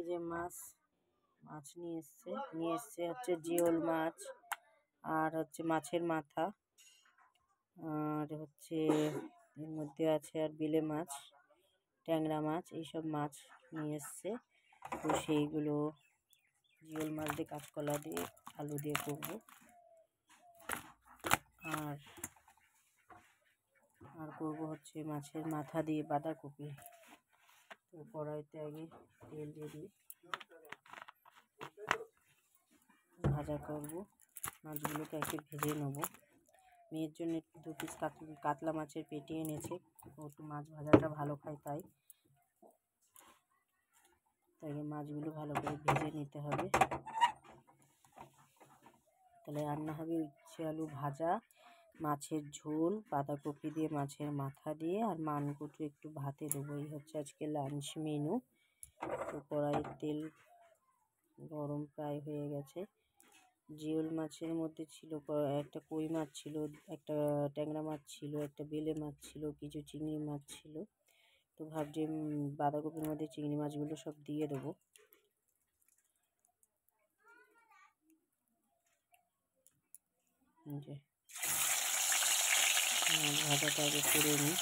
যে মাছ নিয়ে এসছে হচ্ছে জিওল মাছ, আর হচ্ছে মাছের মাথা, আর হচ্ছে এর মধ্যে আছে আর বেলে মাছ, ট্যাংরা মাছ, এইসব মাছ নিয়ে এসছে। তো সেইগুলো জিওল মাছ দিয়ে কাঁচকলা দিয়ে আলু দিয়ে করবো। আর করবো হচ্ছে মাছের মাথা দিয়ে বাঁধাকপি। তো কড়াইতে আগে তেল দিয়ে দিই, ভাজা করবো। মাছগুলোকে একটু ভেজে নেবো। মেয়ের জন্য 2 পিস কাতলা মাছের পেটি এনেছে, একটু মাছ ভাজাটা ভালো খায়, তাই মাছগুলো ভালো করে ভেজে নিতে হবে। তাহলে রান্না হবে উচ্ছে আলু ভাজা, মাছের ঝোল, বাঁধাকপি দিয়ে মাছের মাথা দিয়ে, আর মানকচু একটু ভাতে দেবো। এই হচ্ছে আজকে লাঞ্চ মেনু। তো কড়াইয়ের তেল গরম প্রায় হয়ে গেছে। জিওল মাছের মধ্যে ছিল একটা কই মাছ ছিল, একটা ট্যাংরা মাছ ছিল, একটা বেলে মাছ ছিল, কিছু চিংড়ি মাছ ছিল। তো ভাবছি বাঁধাকপির মধ্যে চিংড়ি মাছগুলো সব দিয়ে দেবো। ভাজাটা আগে করে নিই।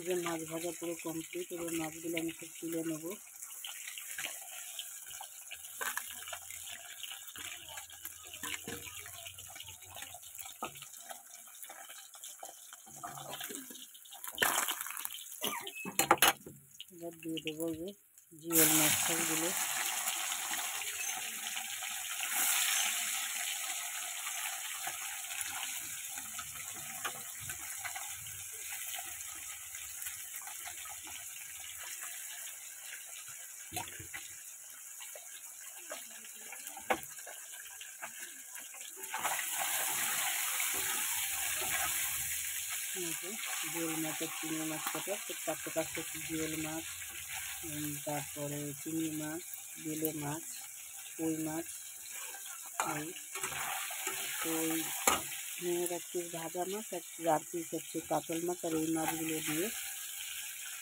যে মাছ ভাজা পুরো কমপ্লিট। এবার মাছগুলো আমি সব তুলে নেবো। এবার দিয়ে দেবো যে জিওল মাছগুলো। জিওল মাছের চিংড়ি মাছ কটা, 4-5টা জিওল মাছ, তারপরে চিংড়ি মাছ, বেলে মাছ, কই মাছ, এই তো ওই মেয়ের 1 পিস ভাজা মাছ, আর পিস হচ্ছে কাতল মাছ। আর এই মাছগুলো দিয়ে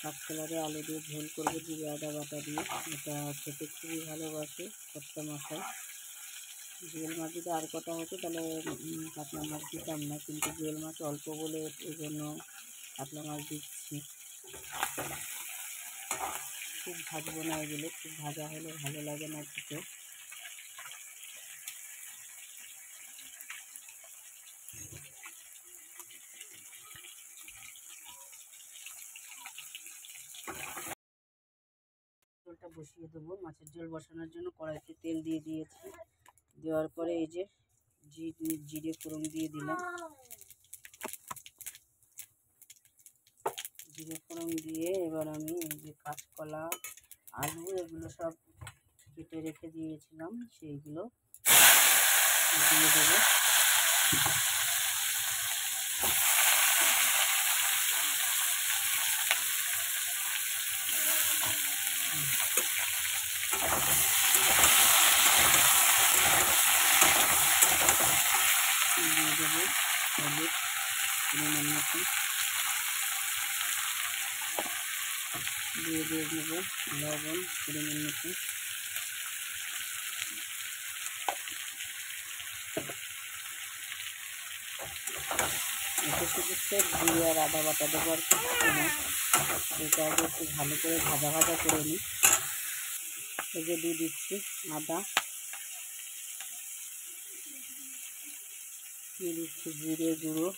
কাঁচকলা আলু দিয়ে ঝোল করবো, জিরে আদা বাটা দিয়ে। এটা খেতে খুবই ভালোবাসে কচ্চা মশাই। জিওল মাছ যদি আর কটা হতো তাহলে কাতলা মাছ দিতাম না, কিন্তু জিওল মাছ অল্প বলে এই জন্য কাতলা মাছ দিচ্ছি। খুব ভাজবো না এগুলো, খুব ভাজা হলে ভালো লাগে না খেতে। ঝোলটা বসিয়ে দেবো। মাছের ঝোল বসানোর জন্য কড়াইতে তেল দিয়ে দিয়েছি। দেওয়ার পরে এই যে জিরে ফোড়ন দিয়ে দিলাম। জিরে ফোড়ন দিয়ে এবার আমি এই যে কাঁচকলা আলু এগুলো সব কেটে রেখে দিয়েছিলাম, সেইগুলো দিয়ে দেবো। দিয়ে দেবো হলুদ পরিমাণ মতো, দিয়ে দেবো লবণ পরিমাণ মতো। এতে শুধু জিরে আর আদা বাটা দেবো, আর কিছু না। এটা আগে একটু ভালো করে ভাজা করে নিই। এই যে দিয়ে দিচ্ছি আদা, দিয়ে দিচ্ছি জিরে গুঁড়ো।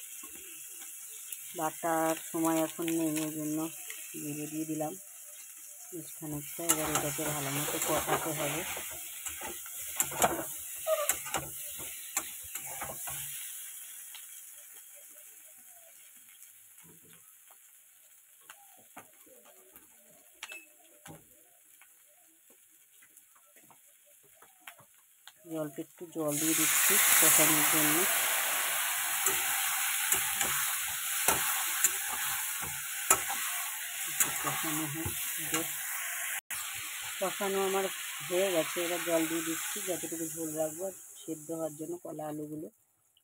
বাটার সময় এখন নেই, ওই জন্য জিরে দিয়ে দিলাম বেশ খানিকটা। এবার এটাকে ভালো মতো কষাতে হবে। অল্প একটু জল দিয়ে দিচ্ছি কষানোর জন্য। কষানো আমার হয়ে গেছে, এবার জল দিয়ে দিচ্ছি যতটুকু ঝোল রাখবো সেদ্ধ হওয়ার জন্য কলা আলুগুলো।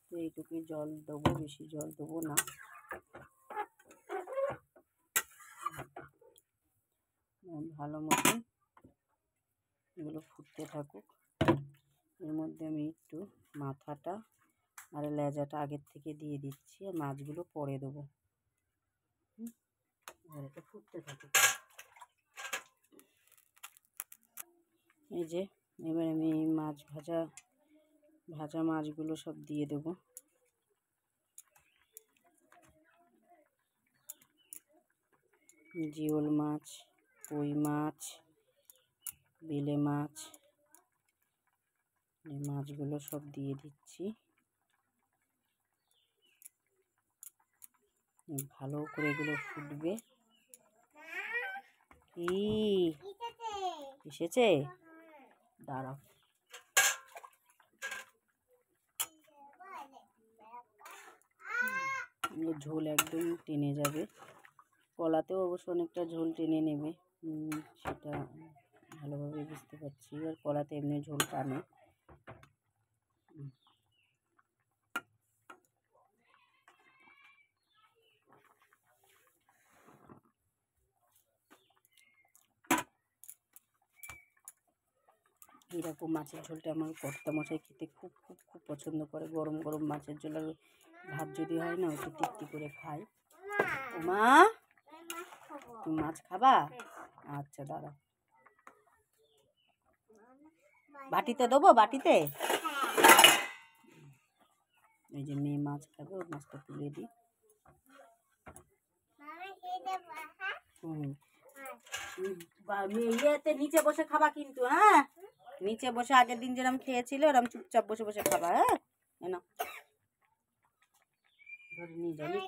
তো এইটুকুই জল দেবো, বেশি জল দেবো না। ভালো মতন এগুলো ফুটতে থাকুক। এর মধ্যে আমি একটু মাথাটা আর লেজাটা আগের থেকে দিয়ে দিচ্ছি, আর মাছগুলো পরে দেবো। আর এটা ফুটতে থাকুক। এই যে এবার আমি মাছ ভাজা মাছগুলো সব দিয়ে দেবো। জিওল মাছ, কই মাছ, বেলে মাছ, এই মাছগুলো সব দিয়ে দিচ্ছি। ভালো করে এগুলো ফুটবে। কি এসেছে? দাঁড়াও। ঝোল একদম টেনে যাবে, কলাতেও অবশ্য অনেকটা ঝোল টেনে নেবে, সেটা ভালোভাবে বুঝতে পারছি। আর কলাতে এমনি ঝোল টানে। এরকম মাছের ঝোলটা আমার কর্তামশাই খেতে খুব খুব খুব পছন্দ করে। গরম গরম মাছের ঝোল আর ভাত যদি হয় না, ওকে তৃপ্তি করে খায়। মা, তুমি মাছ খাবা? আচ্ছা দাঁড়াও, বাটিতে দেবো, বাটিতে। এই যে মেয়ে মাছ খাবে, ওর মাছটা তুলে দিই। ইয়েতে নিচে বসে খাবা কিন্তু, হ্যাঁ? নিচে বসে আগের দিন যেরকম খেয়েছিল ওরকম চুপচাপ বসে বসে খাবা, হ্যাঁ? না ধরে নিয়ে যাবি।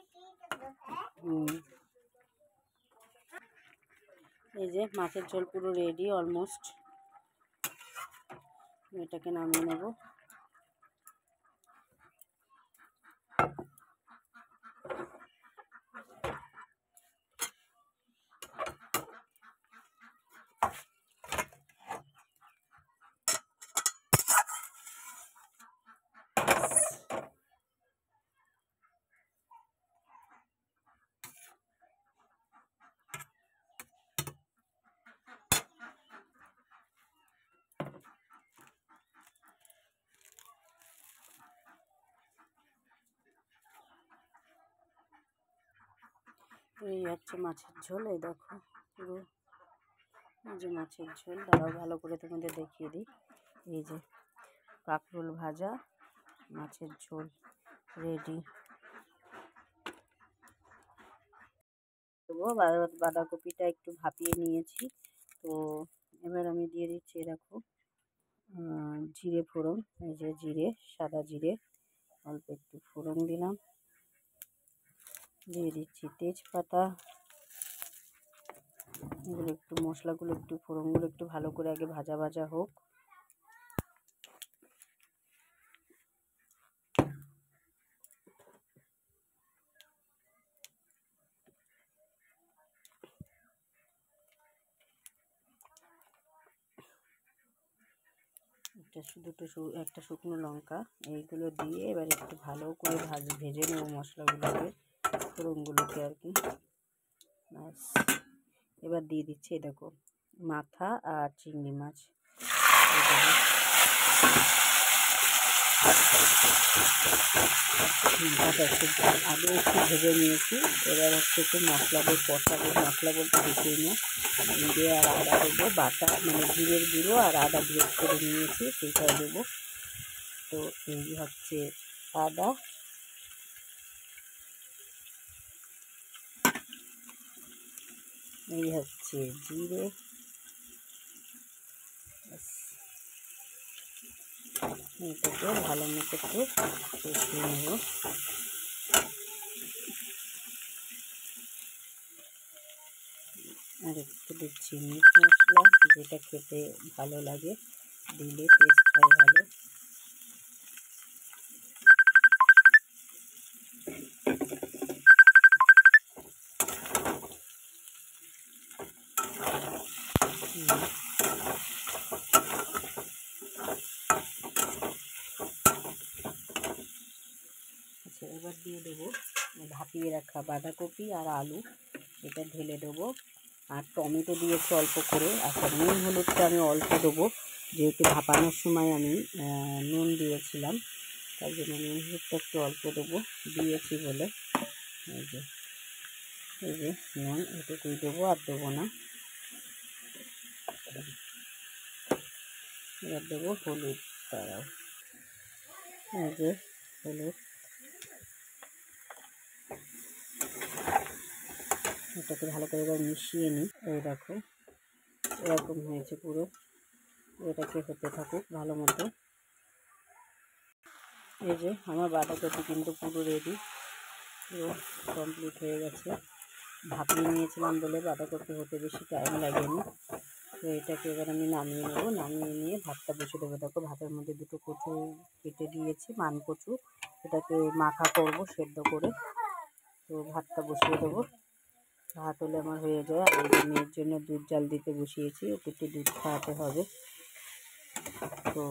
এই যে মাছের ঝোল পুরো রেডি অলমোস্ট। এটাকে নামিয়ে নেব। এই হচ্ছে মাছের ঝোল। এই দেখো পুরো, এই যে মাছের ঝোল। দাঁড়াও ভালো করে তোমাদের দেখিয়ে দিই। এই যে কাঁকরোল ভাজা, মাছের ঝোল রেডি। দেবো বাঁধাকপিটা একটু ভাপিয়ে নিয়েছি। তো এবার আমি দিয়ে দিচ্ছি, দেখো জিরে ফোড়ন। এই যে জিরে, সাদা জিরে অল্প একটু ফোড়ন দিলাম। দিয়ে দিচ্ছি তেজপাতা। এগুলো একটু মশলাগুলো একটু ফোড়নগুলো একটু ভালো করে আগে ভাজা ভাজা হোক। একটা শুকনো লঙ্কা, এইগুলো দিয়ে এবার একটু ভালো করে ভেজে নেব মশলাগুলোকে, ফোড়নগুলোকে আর কি। ব্যাস, এবার দিয়ে দিচ্ছি দেখো মাথা আর চিংড়ি মাছ। আগে একটু ভেজে নিয়েছি। এবার হচ্ছে একটু মশলাদের কষাবো, মশলা বলতে দেখিয়ে নিয়ে জিরে আর আদা দেবো বাটা, মানে জিরের গুঁড়ো আর আদা গ্রেট করে নিয়েছি, সেইটা দেবো। তো এই হচ্ছে আদা, এই হচ্ছে জিরে, এটাকে ভালো মতো একটু কষিয়ে নেব। আর একটু দিচ্ছি মিট মশলা, যেটা খেতে ভালো লাগে। দিলে টেস্ট হয় ভালো। আচ্ছা, এবার দিয়ে দেবো ভাপিয়ে রাখা বাঁধাকপি আর আলু, এটা ঢেলে দেবো। আর টমেটো দিয়েছি অল্প করে। আচ্ছা, নুন হলুদটা আমি অল্প দেবো, যেহেতু ভাপানোর সময় আমি নুন দিয়েছিলাম, তাই জন্য নুন হলুদটা একটু অল্প দেবো, দিয়েছি বলে। এই যে নুন এটুকুই দেবো, আর দেবো না। এবার দেবো হলুদ, তারাও এই যে হলুদ, এটাকে ভালো করে এবার মিশিয়ে নিই। এই দেখো এরকম হয়েছে পুরো, এটাকে হতে থাকুক ভালো মতো। এই যে আমার বাঁধাকপি কিন্তু পুরো রেডি, পুরো কমপ্লিট হয়ে গেছে। ভাপিয়ে নিয়েছিলাম বলে বাঁধাকপি হতে বেশি টাইম লাগেনি। তো এটাকে এবার আমি নামিয়ে নেবো, নামিয়ে নিয়ে ভাতটা বসে দেবো। দেখো ভাতের মধ্যে দুটো কচু কেটে দিয়েছি, মান কচু, এটাকে মাখা করব সেদ্ধ করে। তো ভাতটা বসিয়ে দেবো, ভাত হলে আমার হয়ে যায়। আর এই মেয়ের জন্য দুধ জাল দিতে বসিয়েছি, ওকে একটু দুধ খাওয়াতে হবে। তো